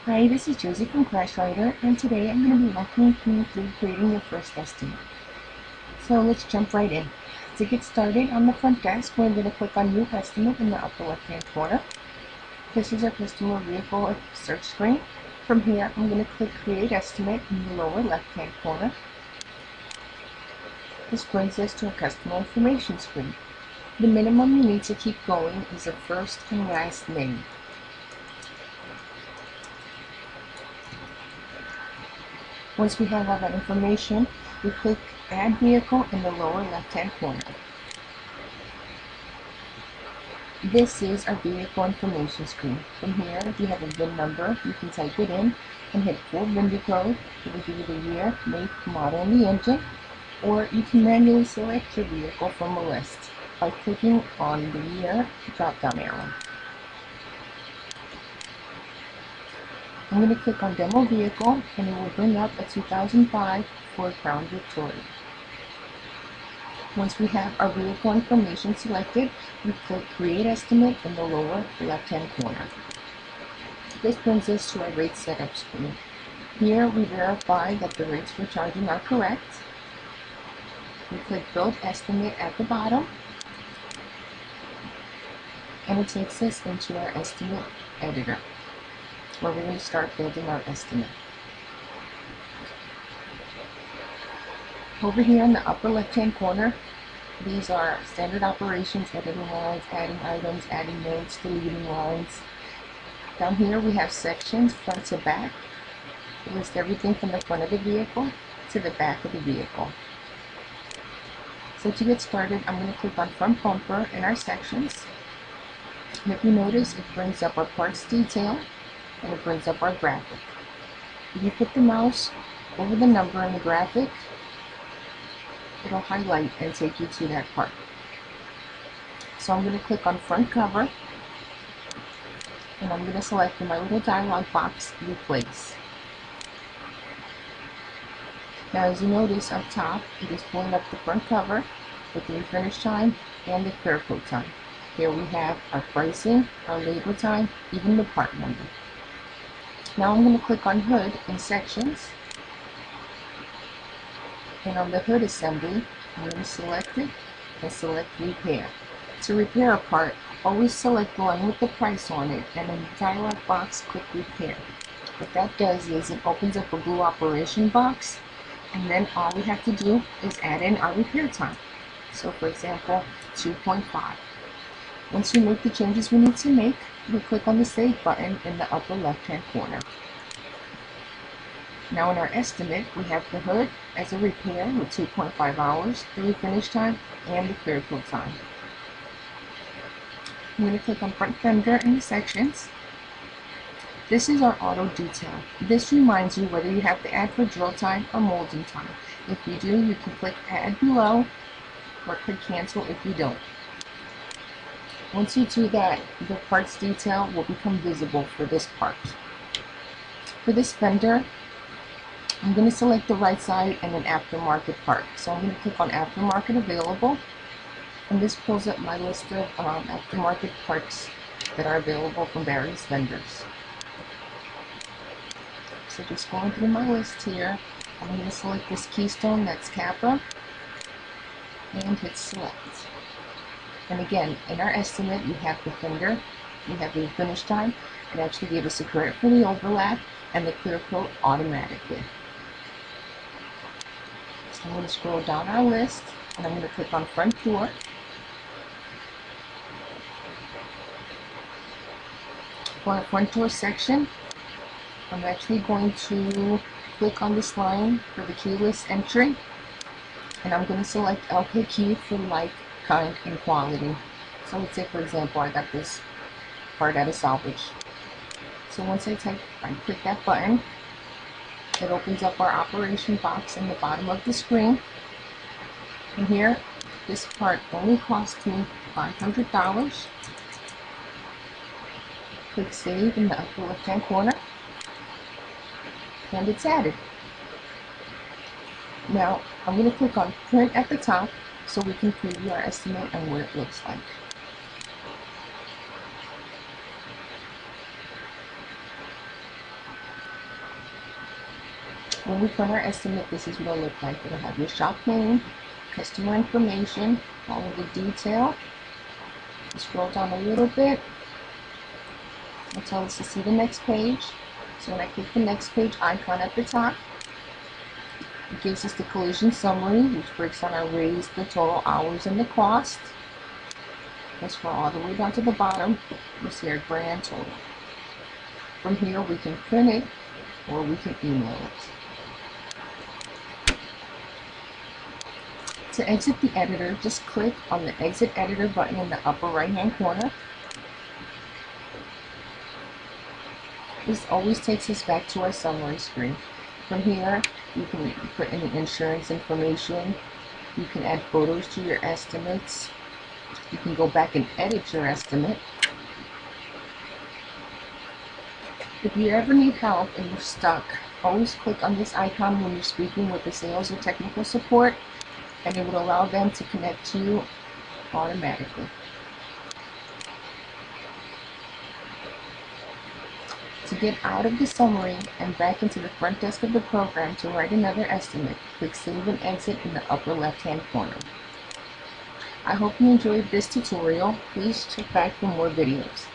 Hi, this is Josie from Crash Writer, and today I'm going to be walking you through creating your first estimate. So let's jump right in. To get started, on the front desk, we're going to click on New Estimate in the upper left-hand corner. This is our customer vehicle search screen. From here, I'm going to click Create Estimate in the lower left-hand corner. This brings us to a customer information screen. The minimum you need to keep going is a first and last name. Once we have all that information, we click Add Vehicle in the lower left-hand corner. This is our vehicle information screen. From here, if you have a VIN number, you can type it in and hit Full VIN code. It will give you the year, make, model, and the engine. Or you can manually select your vehicle from a list by clicking on the year drop-down arrow. I'm going to click on Demo Vehicle, and it will bring up a 2005 Ford Crown Victoria. Once we have our vehicle information selected, we click Create Estimate in the lower left-hand corner. This brings us to our rate setup screen. Here we verify that the rates we're charging are correct. We click Build Estimate at the bottom, and it takes us into our estimate editor, where we're going to start building our estimate. Over here in the upper left-hand corner, these are standard operations, editing lines, adding items, adding notes, deleting lines. Down here we have sections, front to back. It lists everything from the front of the vehicle to the back of the vehicle. So to get started, I'm going to click on Front Bumper in our sections. And if you notice, it brings up our parts detail and it brings up our graphic. If you put the mouse over the number in the graphic, it'll highlight and take you to that part. So I'm going to click on Front Cover, and I'm going to select in my little dialog box, Replace. Now as you notice up top, it is pulling up the front cover with the refinish time and the clear coat time. Here we have our pricing, our labor time, even the part number. Now I'm going to click on Hood in Sections, and on the hood assembly, I'm going to select it and select Repair. To repair a part, always select the one with the price on it, and in the dialog box, click Repair. What that does is it opens up a blue operation box, and then all we have to do is add in our repair time. So for example, 2.5. Once we make the changes we need to make, we click on the Save button in the upper left-hand corner. Now in our estimate, we have the hood as a repair with 2.5 hours, the refinish time, and the clear coat time. I'm going to click on Front Fender in the sections. This is our auto detail. This reminds you whether you have to add for drill time or molding time. If you do, you can click Add below or click Cancel if you don't. Once you do that, the parts detail will become visible for this part. For this fender, I'm going to select the right side and an aftermarket part. So I'm going to click on Aftermarket Available, and this pulls up my list of aftermarket parts that are available from various vendors. So just going through my list here, I'm going to select this keystone that's Kappa and hit Select. And again, in our estimate, we have the fender, we have the finish time. It actually gave us a credit for the overlap and the clear coat automatically. So I'm going to scroll down our list, and I'm going to click on Front Door. For our front door section, I'm actually going to click on this line for the keyless entry, and I'm going to select LKQ for like, kind, and quality. So let's say, for example, I got this part at a salvage. So once I click that button, it opens up our operation box in the bottom of the screen. And here, this part only cost me $500. Click Save in the upper left-hand corner, and it's added. Now, I'm going to click on Print at the top so we can preview our estimate and what it looks like. When we print our estimate, this is what it'll look like. It'll have your shop name, customer information, all of the detail. Scroll down a little bit. It'll tell us to see the next page. So when I click the next page icon at the top, it gives us the collision summary, which breaks down our raise, the total hours, and the cost. Let's scroll all the way down to the bottom. We'll see our grand total. From here, we can print it or we can email it. To exit the editor, just click on the Exit Editor button in the upper right-hand corner. This always takes us back to our summary screen. From here, you can put any insurance information. You can add photos to your estimates. You can go back and edit your estimate. If you ever need help and you're stuck, always click on this icon when you're speaking with the sales or technical support, and it will allow them to connect to you automatically. To get out of the summary and back into the front desk of the program to write another estimate, click Save and Exit in the upper left-hand corner. I hope you enjoyed this tutorial. Please check back for more videos.